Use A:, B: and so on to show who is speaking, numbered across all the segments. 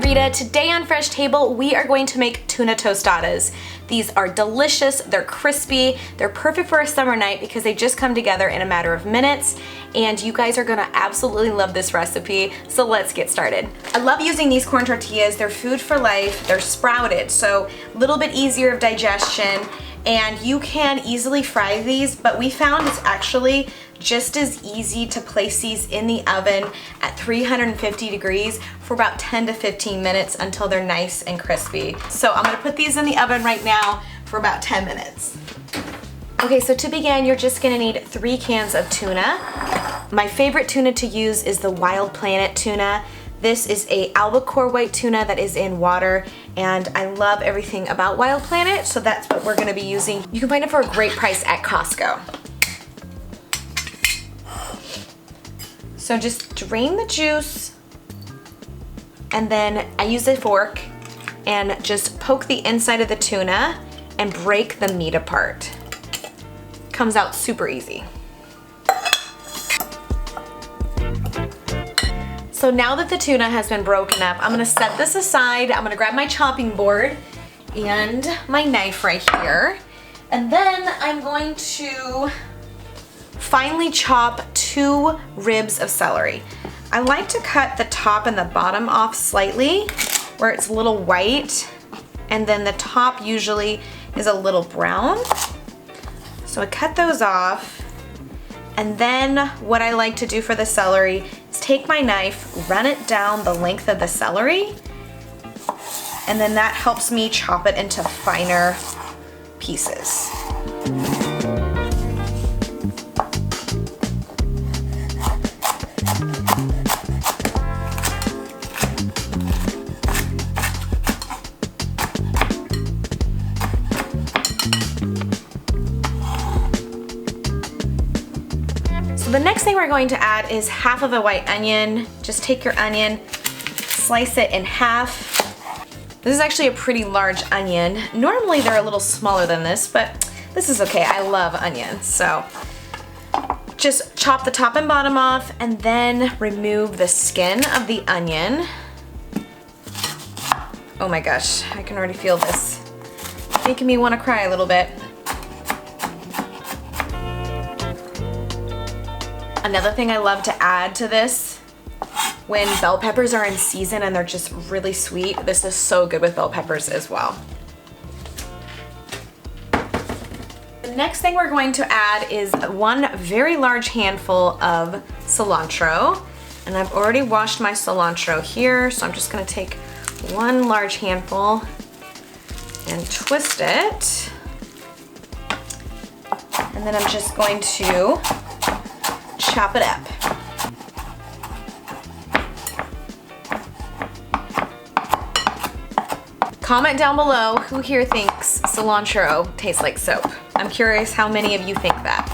A: Rita. Today on Fresh Table, we are going to make tuna tostadas. These are delicious, they're crispy, they're perfect for a summer night because they just come together in a matter of minutes, and you guys are gonna absolutely love this recipe, so let's get started. I love using these corn tortillas. They're food for life, they're sprouted, so a little bit easier of digestion, and you can easily fry these, but we found it's actually just as easy to place these in the oven at 350 degrees for about 10 to 15 minutes until they're nice and crispy. So I'm gonna put these in the oven right now for about 10 minutes. Okay, so to begin, you're just gonna need 3 cans of tuna. My favorite tuna to use is the Wild Planet tuna. This is a albacore white tuna that is in water, and I love everything about Wild Planet, so that's what we're gonna be using. You can find it for a great price at Costco. So just drain the juice, and then I use a fork and just poke the inside of the tuna and break the meat apart. Comes out super easy. So now that the tuna has been broken up, I'm gonna set this aside. I'm gonna grab my chopping board and my knife right here. And then I'm going to finely chop 2 ribs of celery. I like to cut the top and the bottom off slightly where it's a little white, and then the top usually is a little brown. So I cut those off, and then what I like to do for the celery is take my knife, run it down the length of the celery, and then that helps me chop it into finer pieces. The next thing we're going to add is half of a white onion. Just take your onion, slice it in half. This is actually a pretty large onion. Normally they're a little smaller than this, but this is okay. I love onions. So just chop the top and bottom off, and then remove the skin of the onion. Oh my gosh, I can already feel this making me want to cry a little bit. Another thing I love to add to this, when bell peppers are in season and they're just really sweet, this is so good with bell peppers as well. The next thing we're going to add is 1 very large handful of cilantro. And I've already washed my cilantro here, so I'm just gonna take 1 large handful and twist it. And then I'm just going to chop it up. Comment down below who here thinks cilantro tastes like soap. I'm curious how many of you think that.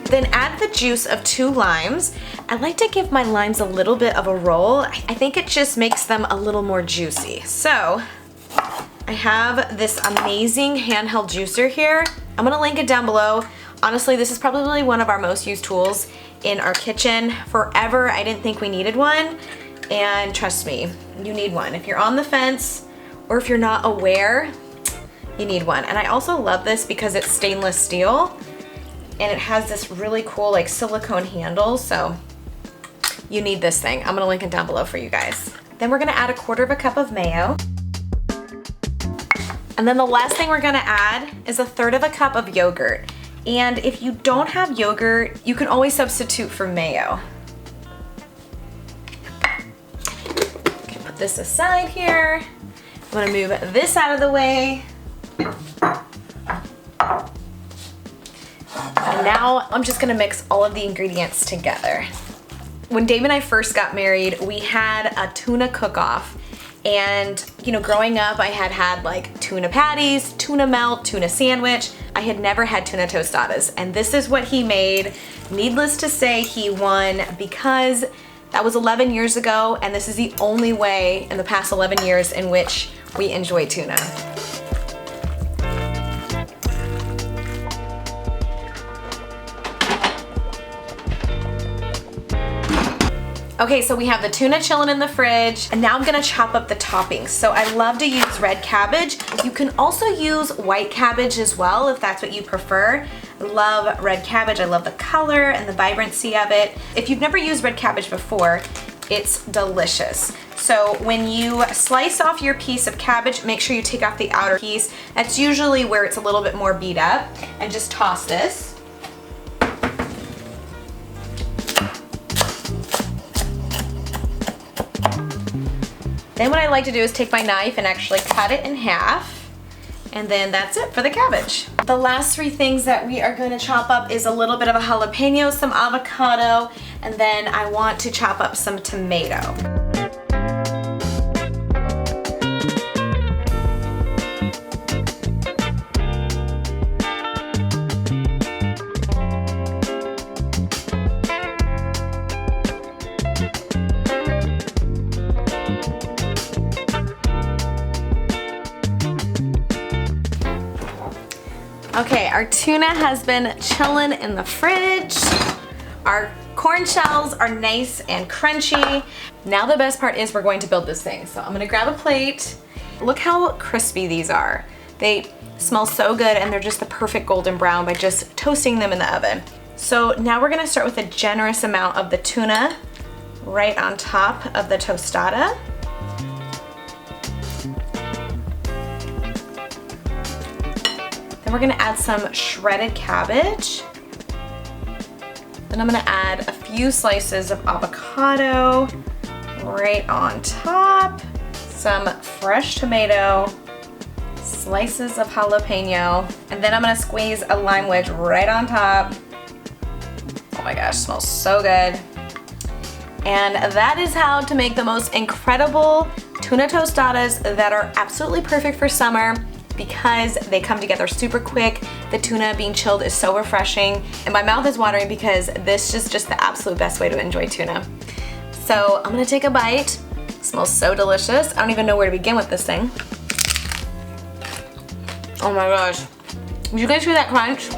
A: Then add the juice of 2 limes. I like to give my limes a little bit of a roll. I think it just makes them a little more juicy. So I have this amazing handheld juicer here. I'm gonna link it down below. Honestly, this is probably one of our most used tools in our kitchen. Forever, I didn't think we needed one, and trust me, you need one. If you're on the fence, or if you're not aware, you need one. And I also love this because it's stainless steel, and it has this really cool like silicone handle, so you need this thing. I'm gonna link it down below for you guys. Then we're gonna add 1/4 cup of mayo. And then the last thing we're gonna add is 1/3 cup of yogurt. And if you don't have yogurt, you can always substitute for mayo. Okay, put this aside here. I'm gonna move this out of the way. And now I'm just gonna mix all of the ingredients together. When Dave and I first got married, we had a tuna cook-off. And, you know, growing up, I had like tuna patties, tuna melt, tuna sandwich. I had never had tuna tostadas, and this is what he made. Needless to say, he won because that was 11 years ago, and this is the only way in the past 11 years in which we enjoy tuna. Okay, so we have the tuna chilling in the fridge, and now I'm gonna chop up the toppings. So I love to use red cabbage. You can also use white cabbage as well if that's what you prefer. I love red cabbage. I love the color and the vibrancy of it. If you've never used red cabbage before, it's delicious. So when you slice off your piece of cabbage, make sure you take off the outer piece. That's usually where it's a little bit more beat up, and just toss this. Then what I like to do is take my knife and actually cut it in half, and then that's it for the cabbage. The last three things that we are going to chop up is a little bit of a jalapeno, some avocado, and then I want to chop up some tomato. Okay, our tuna has been chilling in the fridge. Our corn shells are nice and crunchy. Now the best part is we're going to build this thing. So I'm gonna grab a plate. Look how crispy these are. They smell so good, and they're just the perfect golden brown by just toasting them in the oven. So now we're gonna start with a generous amount of the tuna right on top of the tostada. Then we're gonna add some shredded cabbage. Then I'm gonna add a few slices of avocado right on top, some fresh tomato, slices of jalapeno, and then I'm gonna squeeze a lime wedge right on top. Oh my gosh, smells so good. And that is how to make the most incredible tuna tostadas that are absolutely perfect for summer, because they come together super quick. The tuna being chilled is so refreshing, and my mouth is watering because this is just the absolute best way to enjoy tuna. So I'm gonna take a bite. It smells so delicious. I don't even know where to begin with this thing. Oh my gosh. Did you guys hear that crunch?